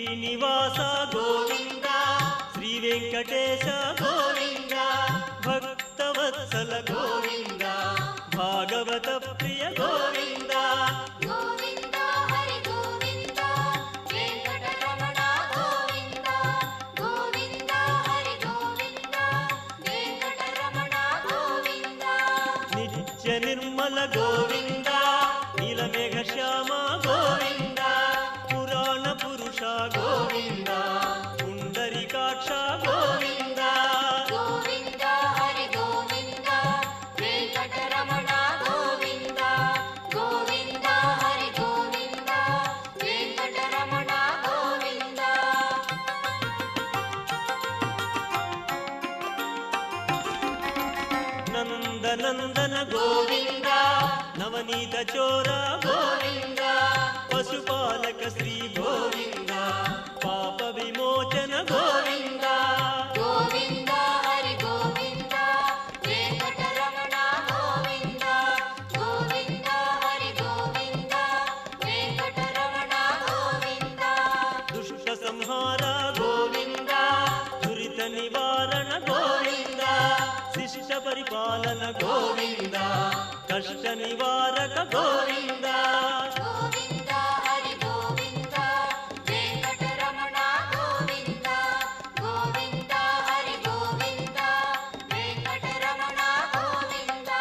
శ్రీనివాస గోవింద శ్రీ వెంకటేశ గోవింద భక్తవత్సల గోవింద భాగవత ప్రియ గోవింద గోవింద హరి గోవింద వెంకటరమణ గోవింద గోవింద హరి గోవింద వెంకటరమణ గోవింద నిత్య నిర్మల గోవింద నీలమేఘ శ్యామ గోవింద పురాణ పురుష గోవింద పుండరీకాక్ష గోవింద గోవింద హరి గోవింద వెంకటరమణ గోవింద గోవింద హరి గోవింద వెంకటరమణ గోవింద నందనందన గోవింద నవనీత చోర గోవింద పశుపాలక శ్రీ గోవింద పాప విమోచన గోవింద గోవింద హరి గోవింద వెంకటరమణ గోవింద గోవింద హరి గోవింద వెంకటరమణ గోవింద దుష్ట సంహార గోవింద దురిత నివారణ గోవింద శిష్ట పరిపాలన గోవింద కష్ట నివారక గోవింద గోవింద హరి గోవింద వెంకటరమణ గోవింద గోవింద హరి గోవింద వెంకటరమణ గోవింద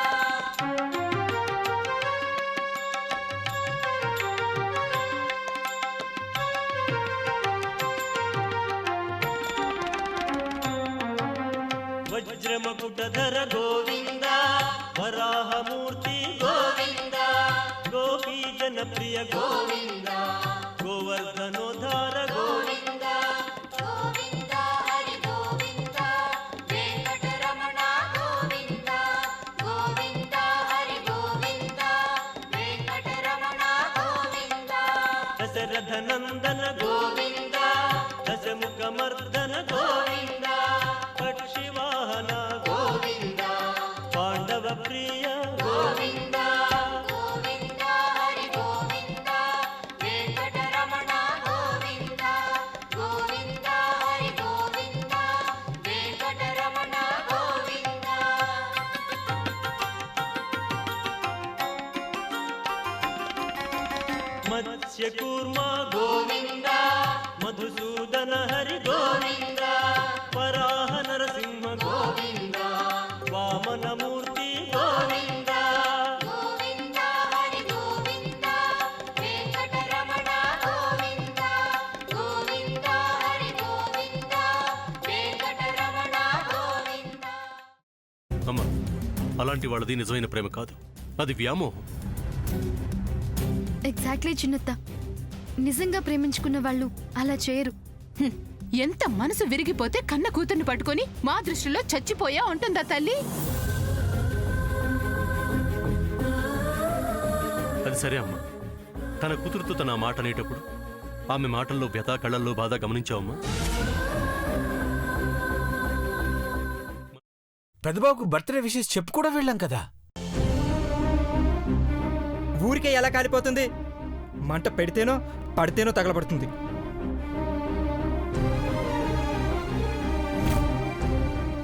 వజ్రమకుటధర గోవింద వరాహమూర్తి గోవింద గోపీ జనప్రియ గోవింద గోవర్ధనోద్ధార గోవింద గోవింద హరి గోవింద వెంకటరమణ గోవింద గోవింద హరి గోవింద వెంకటరమణ గోవింద దశరథ నందన గోవింద దశముఖ మర్దన గోవింద పక్షివాహన గోవింద పాండవ ప్రియ గోవింద గోవింద హరి గోవింద వెంకటరమణ గోవింద గోవింద హరి గోవింద వెంకటరమణ గోవింద మత్స్యకూర్మ గోవింద మధుసూదన హరి గోవింద వరాహ నరసింహ గోవింద వామనమూర్తి గోవింద గోవింద హరి గోవింద వెంకటరమణ గోవింద గోవింద హరి గోవింద వెంకటరమణ గోవింద అమ్మ, అలాంటి వాళ్ళది నిజమైన ప్రేమ కాదు, అది వ్యామోహం. ఎగ్జాక్ట్లీ చిన్నత్త, నిజంగా ప్రేమించుకున్న వాళ్ళు అలా చేయరు. ఎంత మనసు విరిగిపోతే కన్న కూతుర్ని పట్టుకొని మా దృష్టిలో చచ్చిపోయా ఉంటుందా తల్లి? అది సరే అమ్మా, తన కూతురుతో తన మాట అనేటప్పుడు ఆమె మాటల్లో వ్యథ, కళ్ళల్లో బాధ గమనించావమ్మా? పెద్దబాబుకు బర్త్డే విషెస్ చెప్పు కూడా వెళ్ళాం కదా. ఊరికే ఎలా కాలిపోతుంది? మంట పెడితేనో పడితేనో తగలబడుతుంది.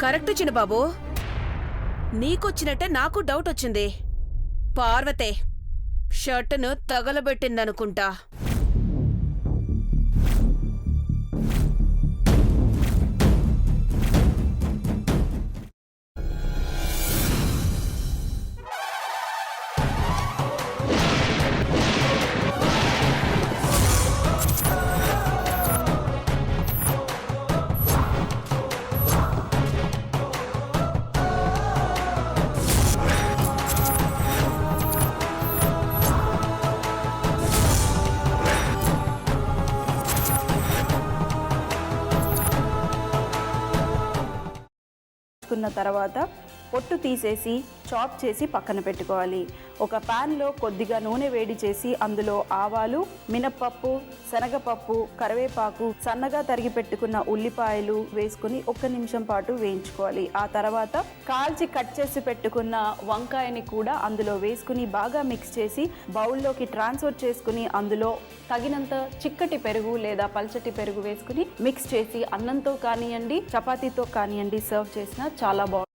కరెక్ట్ చిన్నబాబు, నీకొచ్చినట్టే నాకు డౌట్ వచ్చింది. పార్వతే షర్టును తగలబెట్టిందనుకుంటా. తర్వాత పొట్టు తీసేసి చాప్ చేసి పక్కన పెట్టుకోవాలి. ఒక ప్యాన్లో కొద్దిగా నూనె వేడి చేసి అందులో ఆవాలు, మినప్పప్పు, శనగపప్పు, కరివేపాకు, సన్నగా తరిగి పెట్టుకున్న ఉల్లిపాయలు వేసుకుని 1 నిమిషం పాటు వేయించుకోవాలి. ఆ తర్వాత కాల్చి కట్ చేసి పెట్టుకున్న వంకాయని కూడా అందులో వేసుకుని బాగా మిక్స్ చేసి బౌల్లోకి ట్రాన్స్ఫర్ చేసుకుని అందులో తగినంత చిక్కటి పెరుగు లేదా పల్చటి పెరుగు వేసుకుని మిక్స్ చేసి అన్నంతో కానివ్వండి, చపాతీతో కానివ్వండి సర్వ్ చేసినా చాలా బాగుంటుంది.